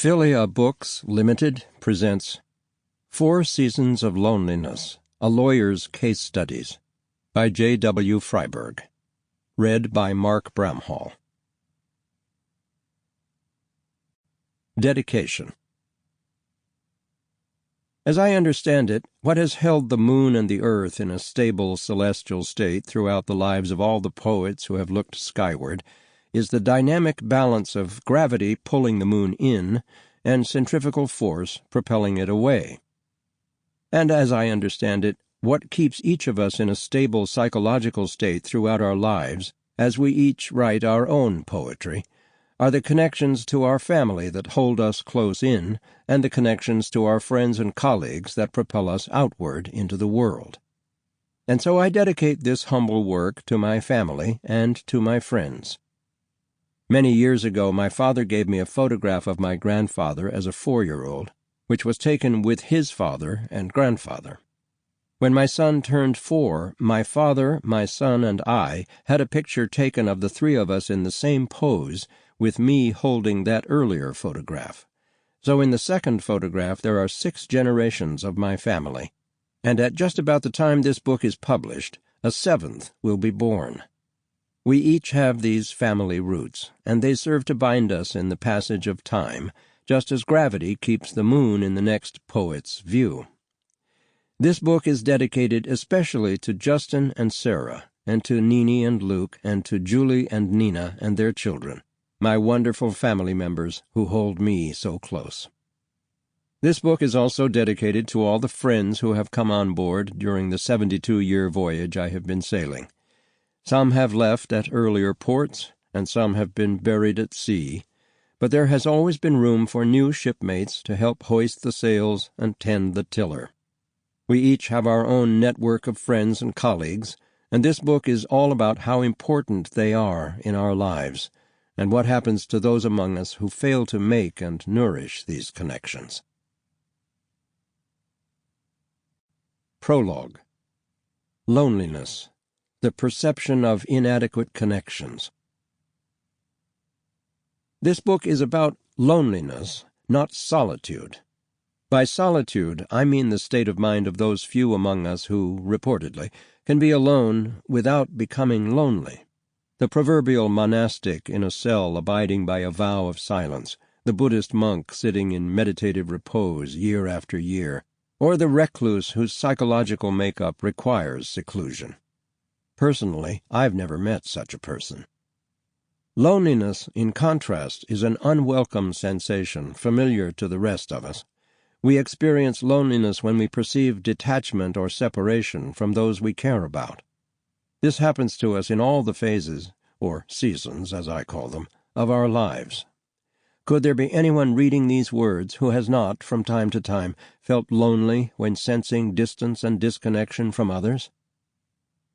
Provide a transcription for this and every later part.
Philia Books Limited presents 4 Seasons of Loneliness, A Lawyer's Case Studies by J.W. Freiberg. Read by Mark Bramhall. Dedication. As I understand it, what has held the moon and the earth in a stable celestial state throughout the lives of all the poets who have looked skyward is the dynamic balance of gravity pulling the moon in and centrifugal force propelling it away. And as I understand it, what keeps each of us in a stable psychological state throughout our lives, as we each write our own poetry, are the connections to our family that hold us close in, and the connections to our friends and colleagues that propel us outward into the world. And so I dedicate this humble work to my family and to my friends. Many years ago, my father gave me a photograph of my grandfather as a 4-year-old, which was taken with his father and grandfather. When my son turned 4, my father, my son, and I had a picture taken of the 3 of us in the same pose, with me holding that earlier photograph. So in the second photograph there are 6 generations of my family, and at just about the time this book is published, a 7th will be born. We each have these family roots, and they serve to bind us in the passage of time, just as gravity keeps the moon in the next poet's view. This book is dedicated especially to Justin and Sarah, and to Nini and Luke, and to Julie and Nina and their children, my wonderful family members who hold me so close. This book is also dedicated to all the friends who have come on board during the 72-year voyage I have been sailing. Some have left at earlier ports, and some have been buried at sea, but there has always been room for new shipmates to help hoist the sails and tend the tiller. We each have our own network of friends and colleagues, and this book is all about how important they are in our lives, and what happens to those among us who fail to make and nourish these connections. Prologue. Loneliness. The perception of inadequate connections. This book is about loneliness, not solitude. By solitude, I mean the state of mind of those few among us who, reportedly, can be alone without becoming lonely. The proverbial monastic in a cell abiding by a vow of silence, the Buddhist monk sitting in meditative repose year after year, or the recluse whose psychological makeup requires seclusion. Personally, I've never met such a person. Loneliness, in contrast, is an unwelcome sensation familiar to the rest of us. We experience loneliness when we perceive detachment or separation from those we care about. This happens to us in all the phases, or seasons, as I call them, of our lives. Could there be anyone reading these words who has not, from time to time, felt lonely when sensing distance and disconnection from others?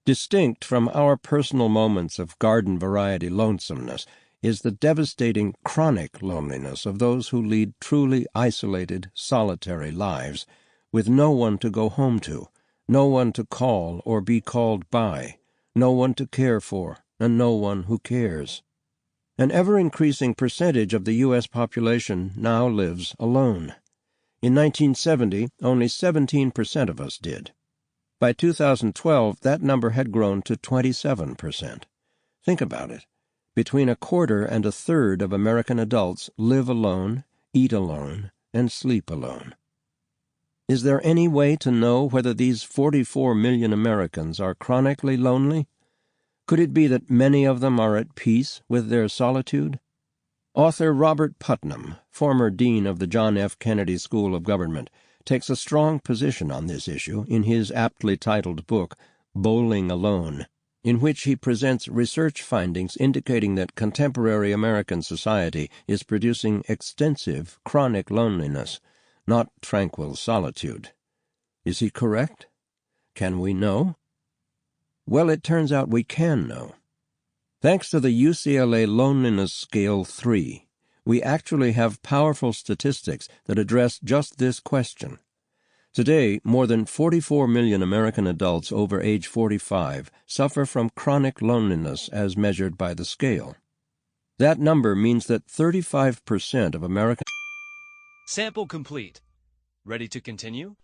Distinct from our personal moments of garden-variety lonesomeness is the devastating chronic loneliness of those who lead truly isolated, solitary lives, with no one to go home to, no one to call or be called by, no one to care for, and no one who cares. An ever-increasing percentage of the U.S. population now lives alone. In 1970, only 17% of us did. By 2012, that number had grown to 27%. Think about it. Between 1/4 and 1/3 of American adults live alone, eat alone, and sleep alone. Is there any way to know whether these 44 million Americans are chronically lonely? Could it be that many of them are at peace with their solitude? Author Robert Putnam, former dean of the John F. Kennedy School of Government, takes a strong position on this issue in his aptly titled book, Bowling Alone, in which he presents research findings indicating that contemporary American society is producing extensive chronic loneliness, not tranquil solitude. Is he correct? Can we know? Well, it turns out we can know. Thanks to the UCLA Loneliness Scale 3, we actually have powerful statistics that address just this question. Today, more than 44 million American adults over age 45 suffer from chronic loneliness as measured by the scale. That number means that 35% of American Sample complete. Ready to continue?